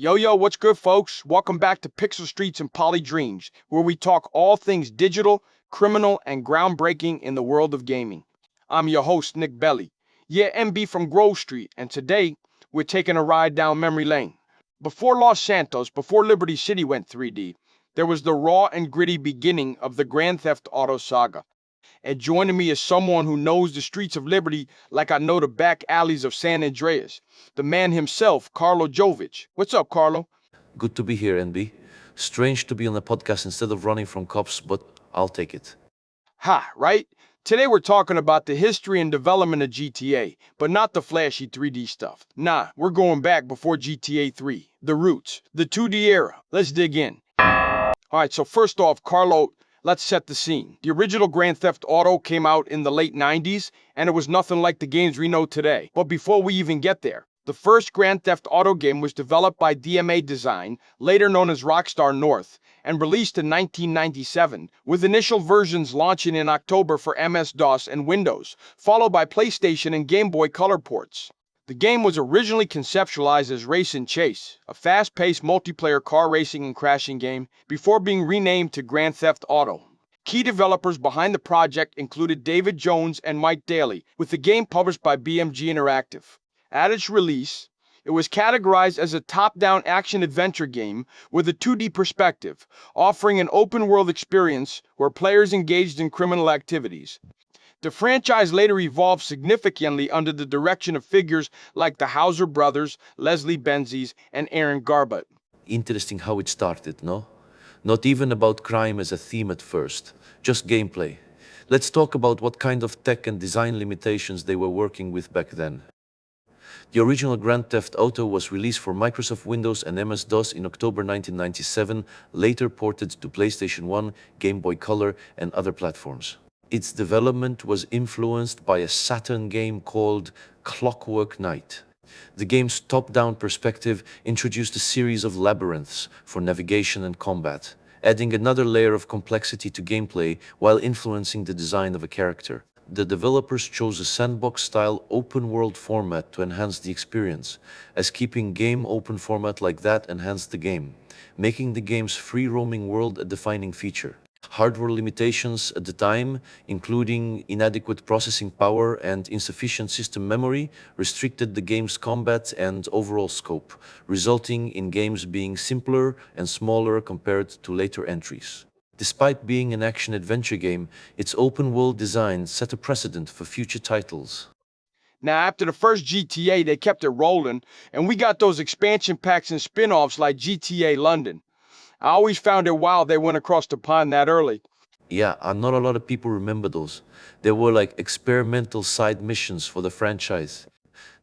Yo, what's good, folks? Welcome back to Pixel Streets and Poly Dreams, where we talk all things digital, criminal, and groundbreaking in the world of gaming. I'm your host, Nick Belly. Yeah, MB from Grove Street, and today we're taking a ride down memory lane. Before Los Santos, before Liberty City went 3D, there was the raw and gritty beginning of the Grand Theft Auto saga. And joining me is someone who knows the streets of Liberty like I know the back alleys of San Andreas. The man himself, Carlo Jovic. What's up, Carlo? Good to be here, NB. Strange to be on a podcast instead of running from cops, but I'll take it. Ha, right? Today we're talking about the history and development of GTA, but not the flashy 3D stuff. Nah, we're going back before GTA 3, the roots, the 2D era. Let's dig in. All right, so first off, Carlo, let's set the scene. The original Grand Theft Auto came out in the late 90s, and it was nothing like the games we know today. But before we even get there, the first Grand Theft Auto game was developed by DMA Design, later known as Rockstar North, and released in 1997, with initial versions launching in October for MS-DOS and Windows, followed by PlayStation and Game Boy Color ports. The game was originally conceptualized as Race and Chase, a fast-paced multiplayer car racing and crashing game, before being renamed to Grand Theft Auto. Key developers behind the project included David Jones and Mike Daly, with the game published by BMG Interactive. At its release, it was categorized as a top-down action-adventure game with a 2D perspective, offering an open-world experience where players engaged in criminal activities. The franchise later evolved significantly under the direction of figures like the Hauser brothers, Leslie Benzies, and Aaron Garbut. Interesting how it started, no? Not even about crime as a theme at first, just gameplay. Let's talk about what kind of tech and design limitations they were working with back then. The original Grand Theft Auto was released for Microsoft Windows and MS-DOS in October 1997, later ported to PlayStation 1, Game Boy Color, and other platforms. Its development was influenced by a Saturn game called Clockwork Knight. The game's top-down perspective introduced a series of labyrinths for navigation and combat, adding another layer of complexity to gameplay while influencing the design of a character. The developers chose a sandbox-style open-world format to enhance the experience, as keeping game open format like that enhanced the game, making the game's free-roaming world a defining feature. Hardware limitations at the time, including inadequate processing power and insufficient system memory, restricted the game's combat and overall scope, resulting in games being simpler and smaller compared to later entries. Despite being an action-adventure game, its open-world design set a precedent for future titles. Now, after the first GTA, they kept it rolling, and we got those expansion packs and spin offs like GTA London. I always found it wild they went across the pond that early. Yeah, not a lot of people remember those. They were like experimental side missions for the franchise.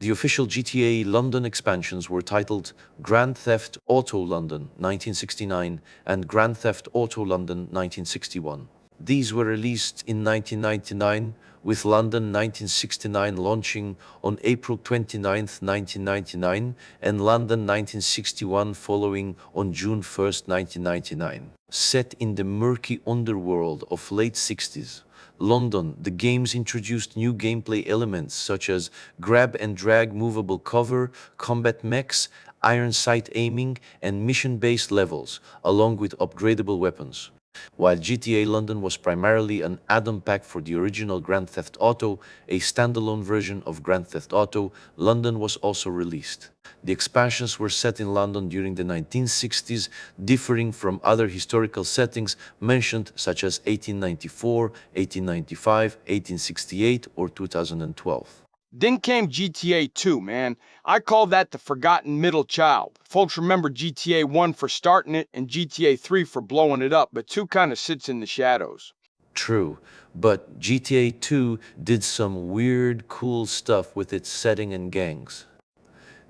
The official GTA London expansions were titled Grand Theft Auto London 1969 and Grand Theft Auto London 1961. These were released in 1999, with London 1969 launching on April 29, 1999, and London 1961 following on June 1st, 1999. Set in the murky underworld of late 60s, London, the games introduced new gameplay elements such as grab and drag movable cover, combat mechs, iron sight aiming, and mission-based levels, along with upgradable weapons. While GTA London was primarily an add-on pack for the original Grand Theft Auto, a standalone version of Grand Theft Auto, London was also released. The expansions were set in London during the 1960s, differing from other historical settings mentioned such as 1894, 1895, 1868, or 2012. Then came GTA 2, man. I call that the forgotten middle child. Folks remember GTA 1 for starting it and GTA 3 for blowing it up, but 2 kind of sits in the shadows. True, but GTA 2 did some weird, cool stuff with its setting and gangs.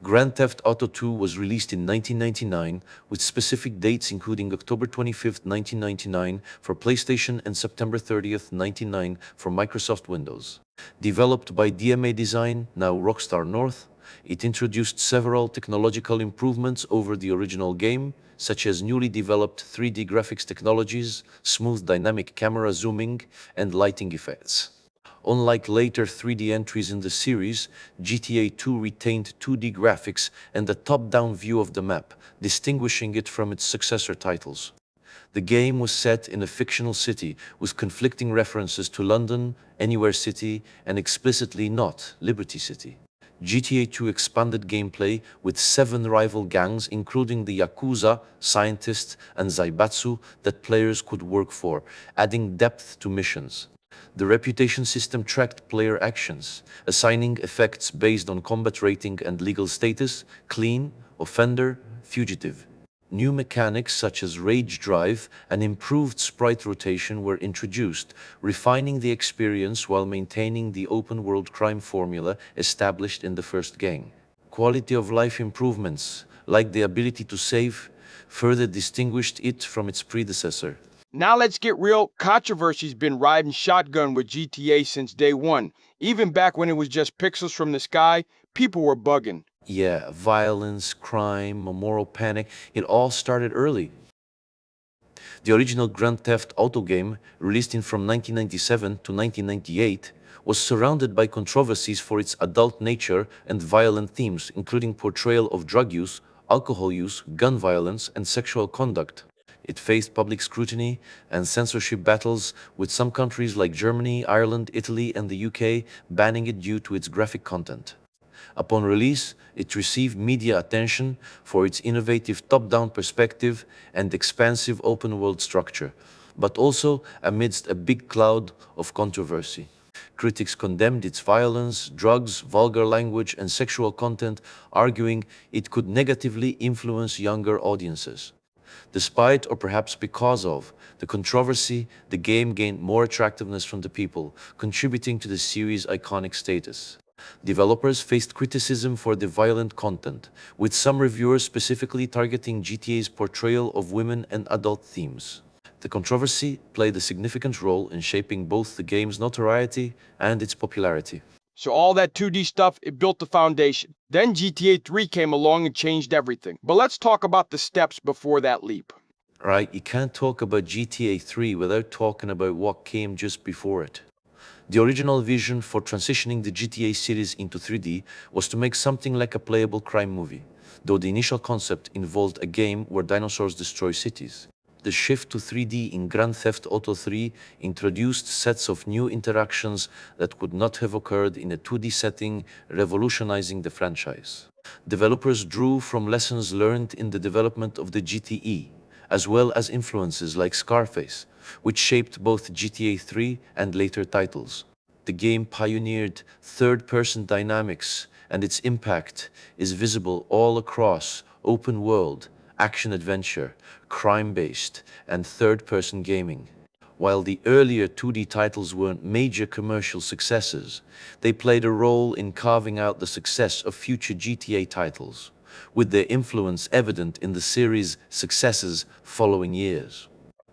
Grand Theft Auto 2 was released in 1999, with specific dates including October 25, 1999 for PlayStation and September 30th, 1999 for Microsoft Windows. Developed by DMA Design, now Rockstar North, it introduced several technological improvements over the original game, such as newly developed 3D graphics technologies, smooth dynamic camera zooming, and lighting effects. Unlike later 3D entries in the series, GTA 2 retained 2D graphics and a top-down view of the map, distinguishing it from its successor titles. The game was set in a fictional city with conflicting references to London, Anywhere City, and explicitly not Liberty City. GTA 2 expanded gameplay with 7 rival gangs, including the Yakuza, Scientists, and Zaibatsu, that players could work for, adding depth to missions. The reputation system tracked player actions, assigning effects based on combat rating and legal status: clean, offender, fugitive. New mechanics such as rage drive and improved sprite rotation were introduced, refining the experience while maintaining the open-world crime formula established in the first game. Quality of life improvements, like the ability to save, further distinguished it from its predecessor. Now let's get real. Controversy's been riding shotgun with GTA since day one. Even back when it was just pixels from the sky, people were bugging. Yeah, violence, crime, a moral panic, it all started early. The original Grand Theft Auto game, released in from 1997 to 1998, was surrounded by controversies for its adult nature and violent themes, including portrayal of drug use, alcohol use, gun violence, and sexual conduct. It faced public scrutiny and censorship battles, with some countries like Germany, Ireland, Italy, and the UK banning it due to its graphic content. Upon release, it received media attention for its innovative top-down perspective and expansive open-world structure, but also amidst a big cloud of controversy. Critics condemned its violence, drugs, vulgar language, and sexual content, arguing it could negatively influence younger audiences. Despite, or perhaps because of, the controversy, the game gained more attractiveness from the people, contributing to the series' iconic status. Developers faced criticism for the violent content, with some reviewers specifically targeting GTA's portrayal of women and adult themes. The controversy played a significant role in shaping both the game's notoriety and its popularity. So all that 2D stuff, it built the foundation. Then GTA 3 came along and changed everything. But let's talk about the steps before that leap. Right, you can't talk about GTA 3 without talking about what came just before it. The original vision for transitioning the GTA series into 3D was to make something like a playable crime movie, though the initial concept involved a game where dinosaurs destroy cities. The shift to 3D in Grand Theft Auto 3 introduced sets of new interactions that would not have occurred in a 2D setting, revolutionizing the franchise. Developers drew from lessons learned in the development of the GTE, as well as influences like Scarface, which shaped both GTA 3 and later titles. The game pioneered third-person dynamics, and its impact is visible all across open world, action-adventure, crime-based, and third-person gaming. While the earlier 2D titles weren't major commercial successes, they played a role in carving out the success of future GTA titles, with their influence evident in the series' successes following years.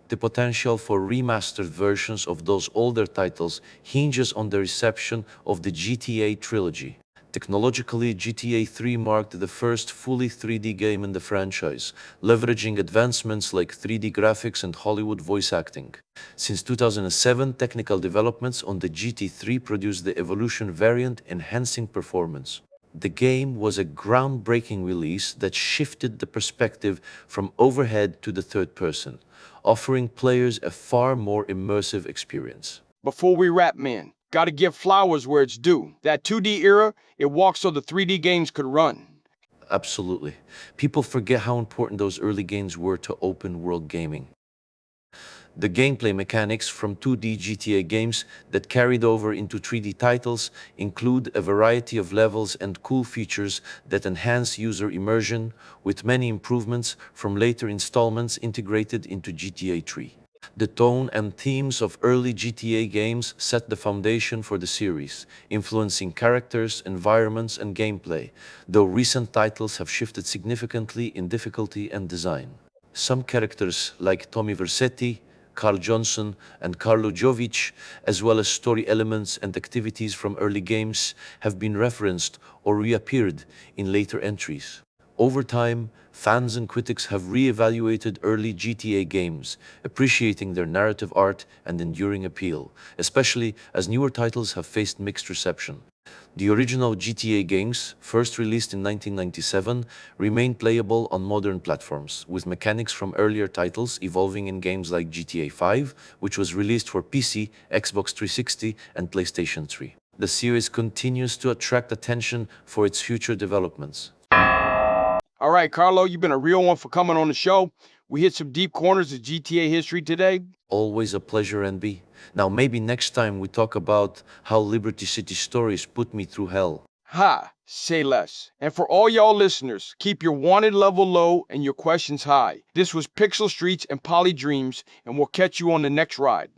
The potential for remastered versions of those older titles hinges on the reception of the GTA trilogy. Technologically, GTA 3 marked the first fully 3D game in the franchise, leveraging advancements like 3D graphics and Hollywood voice acting. Since 2007, technical developments on the GT3 produced the Evolution variant, enhancing performance. The game was a groundbreaking release that shifted the perspective from overhead to the third person, offering players a far more immersive experience. Before we wrap, man, gotta give flowers where it's due. That 2D era, it walked so the 3D games could run. Absolutely. People forget how important those early games were to open world gaming. The gameplay mechanics from 2D GTA games that carried over into 3D titles include a variety of levels and cool features that enhance user immersion, with many improvements from later installments integrated into GTA 3. The tone and themes of early GTA games set the foundation for the series, influencing characters, environments, and gameplay, though recent titles have shifted significantly in difficulty and design. Some characters like Tommy Vercetti, Carl Johnson, and Carlo Jovic, as well as story elements and activities from early games, have been referenced or reappeared in later entries. Over time, fans and critics have re-evaluated early GTA games, appreciating their narrative art and enduring appeal, especially as newer titles have faced mixed reception. The original GTA games, first released in 1997, remain playable on modern platforms, with mechanics from earlier titles evolving in games like GTA 5, which was released for PC, Xbox 360, and PlayStation 3. The series continues to attract attention for its future developments. All right, Carlo, you've been a real one for coming on the show. We hit some deep corners of GTA history today. Always a pleasure, NB. Now, maybe next time we talk about how Liberty City Stories put me through hell. Ha, say less. And for all y'all listeners, keep your wanted level low and your questions high. This was Pixel Streets and Poly Dreams, and we'll catch you on the next ride.